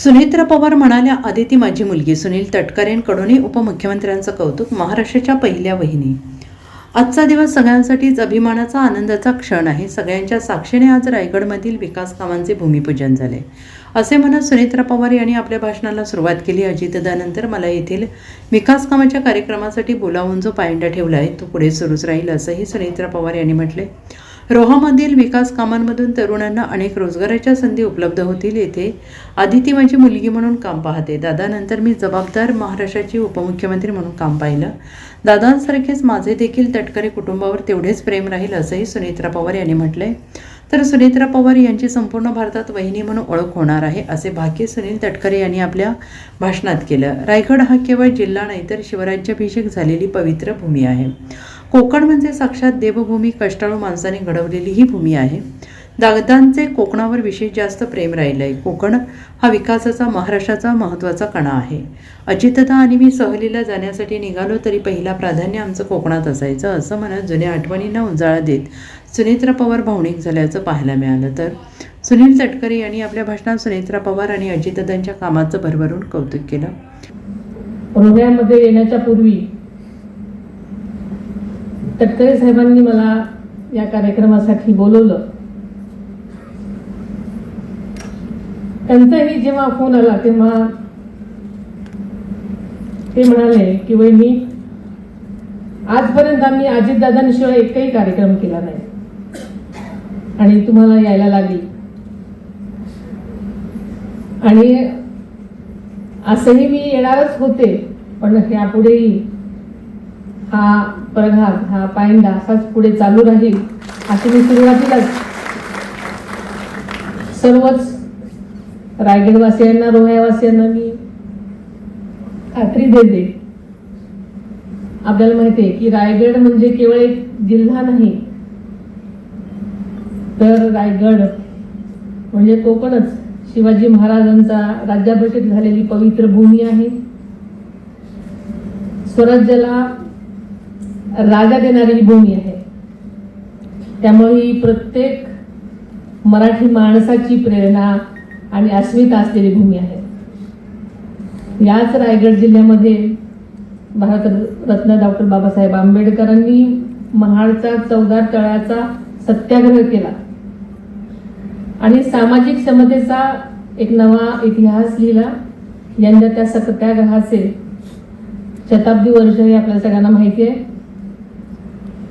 सुनेत्रा पवार म्हणाल्या, आदिती माझी मुलगी. सुनील तटकरेंकडूनही उपमुख्यमंत्र्यांचं कौतुक. महाराष्ट्राच्या पहिल्या वहिनी. आजचा दिवस सगळ्यांसाठीच अभिमानाचा, आनंदाचा क्षण आहे. सगळ्यांच्या साक्षीने आज रायगडमधील विकास कामांचे भूमिपूजन झाले. असे म्हणत सुनेत्रा पवार यांनी आपल्या भाषणाला सुरुवात केली. अजितदानंतर मला येथील विकास कामाच्या कार्यक्रमासाठी बोलावून जो पायंडा ठेवला आहे तो पुढे सुरूच राहील, असंही सुनेत्रा पवार यांनी म्हटले. रोहामधील विकास कामांमधून तरुणांना अनेक रोजगाराच्या संधी उपलब्ध होतील. येथे आदिती माझी मुलगी म्हणून काम पाहते. दादानंतर मी जबाबदार महाराष्ट्राची उपमुख्यमंत्री म्हणून काम पाहिलं. दादांसारखेच माझे देखील तटकरे कुटुंबावर तेवढेच प्रेम राहील, असंही सुनेत्रा पवार यांनी म्हटलंय. तर सुनेत्रा पवार यांची संपूर्ण भारतात वहिनी म्हणून ओळख होणार आहे, असे भाग्य सुनील तटकरे यांनी आपल्या भाषणात केलं. रायगड हा केवळ जिल्हा नाही तर शिवराज्याभिषेक झालेली पवित्र भूमी आहे. कोकण म्हणजे साक्षात देवभूमी, कष्टाळू माणसाने घडवलेली ही भूमी आहे. दादांचे कोकणावर विशेष जास्त प्रेम राहिलं आहे. कोकण हा विकासाचा, महाराष्ट्राचा महत्त्वाचा कणा आहे. अजितदा आणि मी सहलीला जाण्यासाठी निघालो तरी पहिला प्राधान्य आमचं कोकणात असायचं, असं म्हणत जुन्या आठवणींना उजाळा देत सुनेत्रा पवार भावनिक झाल्याचं पाहायला मिळालं. तर सुनील तटकरे यांनी आपल्या भाषणात सुनेत्रा पवार आणि अजितदांच्या कामाचं भरभरून कौतुक केलं. रोह्यामध्ये येण्याच्या पूर्वी तटकरे साहेबांनी मला या कार्यक्रमासाठी बोलवलं. त्यांचाही जेव्हा फोन आला तेव्हा ते म्हणाले की वहिनी, आजपर्यंत आम्ही अजितदादांशिवाय एकही कार्यक्रम केला नाही आणि तुम्हाला यायला लागली. आणि असंही मी येणारच होते, पण यापुढेही हा प्रघात, हा पायंडा असाच पुढे चालू राहील असे मी सुरुवातीलाच सर्वच रायगडवासियांना, रोह्यावासियांना मी खात्री देते. आपल्याला माहिती आहे की रायगड म्हणजे केवळ एक जिल्हा नाही, तर रायगड म्हणजे कोकणच शिवाजी महाराजांचा राज्याभिषेक झालेली पवित्र भूमी आहे. स्वराज्याला राजा देणारी ही भूमी आहे. त्यामुळे ही प्रत्येक मराठी माणसाची प्रेरणा आणि अस्मिता असलेली भूमी आहे. याच रायगड जिल्ह्यामध्ये भारतरत्न डॉक्टर बाबासाहेब आंबेडकरांनी महाडचा 14 तळ्याचा सत्याग्रह केला आणि सामाजिक समतेचा एक नवा इतिहास लिहिला. यंदा त्या सत्याग्रहाचे शताब्दी वर्ष हे आपल्याला सगळ्यांना माहिती आहे.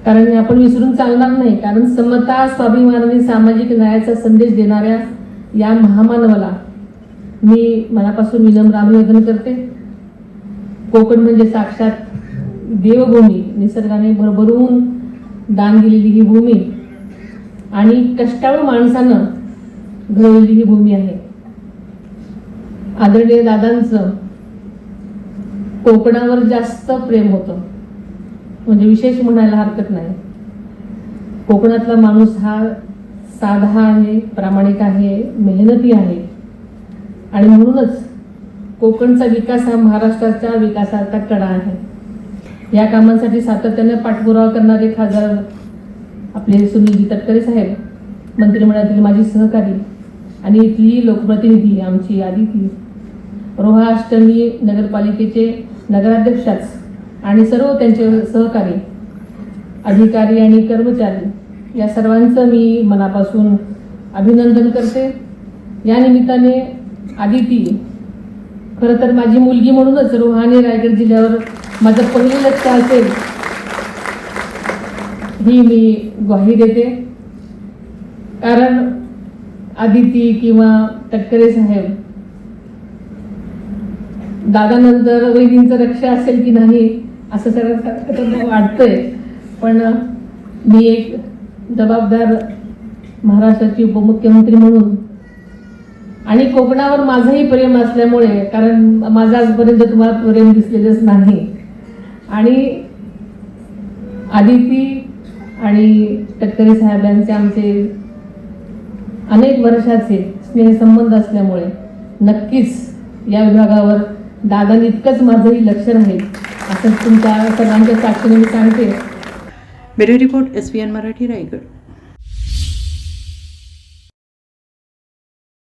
कारण हे आपण विसरून चालणार नाही. कारण समता, स्वाभिमान आणि सामाजिक न्यायाचा संदेश देणाऱ्या या महामानवाला मी मनापासून विनम्र अभिवादन करते. कोकण म्हणजे साक्षात देवभूमी, निसर्गाने भरभरून दान दिलेली ही भूमी आणि कष्टाळू माणसानं घडवलेली ही भूमी आहे. आदरणीय दादांचं कोकणावर जास्त प्रेम होतं, म्हणजे विशेष म्हणायला हरकत नाही. कोकणातला माणूस हा साधा आहे, प्रामाणिक आहे, मेहनती आहे आणि म्हणूनच कोकणचा विकास हा महाराष्ट्राच्या विकासाचा कणा आहे. या कामांसाठी सातत्याने पाठपुरावा करणारे खासदार आपले सुनीलजी तटकरे साहेब, मंत्रिमंडळातील माझी सहकारी आणि इथली लोकप्रतिनिधी आमची आदिती, रोहा अष्टमी नगरपालिकेचे नगराध्यक्षाच आणि सर्व त्यांचे सहकारी, अधिकारी आणि कर्मचारी, या सर्वांचं मी मनापासून अभिनंदन करते. या निमित्ताने आदिती खरं तर माझी मुलगी म्हणूनच रोहा आणि रायगड जिल्ह्यावर माझं पहिलं लक्ष असेल ही मी ग्वाही देते. कारण आदिती किंवा तटकरे साहेब दादानंतर वहिनींचं लक्ष असेल की नाही असं सगळं वाटतंय. पण मी एक जबाबदार महाराष्ट्राची उपमुख्यमंत्री म्हणून आणि कोकणावर माझंही प्रेम असल्यामुळे, कारण माझं आजपर्यंत तुम्हाला प्रेम दिसलेलंच नाही, आणि आदिती आणि तटकरे साहेबांचे आमचे अनेक वर्षाचे स्नेहसंबंध असल्यामुळे नक्कीच या विभागावर दादांनी इतकंच माझंही लक्ष राहील असं तुमच्या सर्वांच्या साक्षीने मी सांगते. Bureau report, SVN Marathi, Raigad.